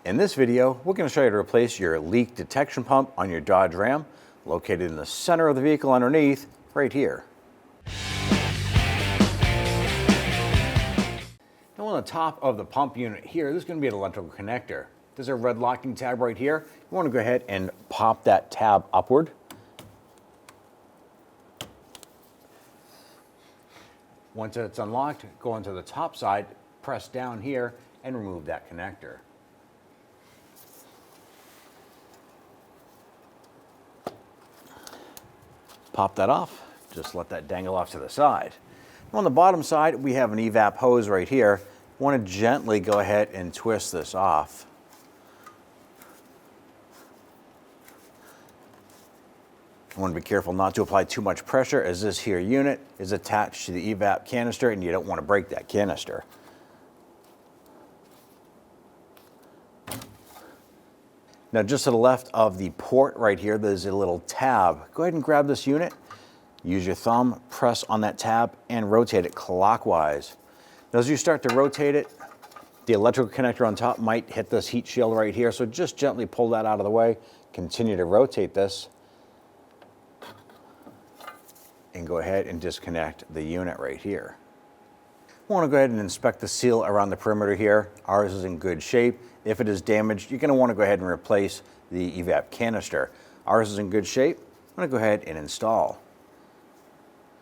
In this video, we're going to show you how to replace your leak detection pump on your Dodge Ram, located in the center of the vehicle underneath, right here. Now on the top of the pump unit here, there's going to be an electrical connector. There's a red locking tab right here. You want to go ahead and pop that tab upward. Once it's unlocked, go onto the top side, press down here, and remove that connector. Pop that off, just let that dangle off to the side. On the bottom side, we have an evap hose right here. You want to gently go ahead and twist this off. You want to be careful not to apply too much pressure, as this here unit is attached to the evap canister and you don't want to break that canister. Now just to the left of the port right here, there's a little tab. Go ahead and grab this unit, use your thumb, press on that tab and rotate it clockwise. Now as you start to rotate it, the electrical connector on top might hit this heat shield right here, so just gently pull that out of the way, continue to rotate this, and go ahead and disconnect the unit right here. I want to go ahead and inspect the seal around the perimeter here. Ours is in good shape. If it is damaged, you're going to want to go ahead and replace the evap canister. Ours is in good shape. I'm going to go ahead and install.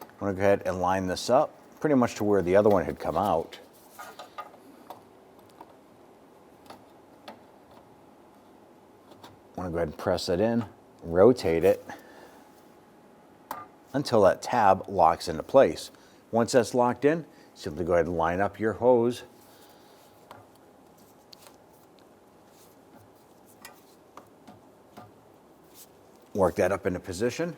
I'm going to go ahead and line this up pretty much to where the other one had come out. I'm going to go ahead and press it in, rotate it until that tab locks into place. Once that's locked in, simply go ahead and line up your hose. Work that up into position.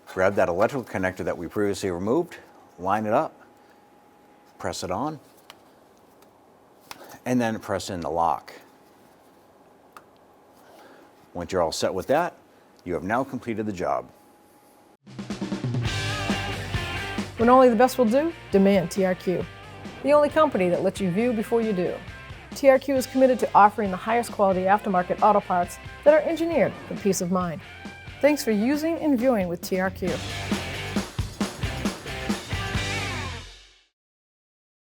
Grab that electrical connector that we previously removed, line it up, press it on, and then press in the lock. Once you're all set with that, you have now completed the job. When only the best will do, demand TRQ. The only company that lets you view before you do. TRQ is committed to offering the highest quality aftermarket auto parts that are engineered for peace of mind. Thanks for using and viewing with TRQ.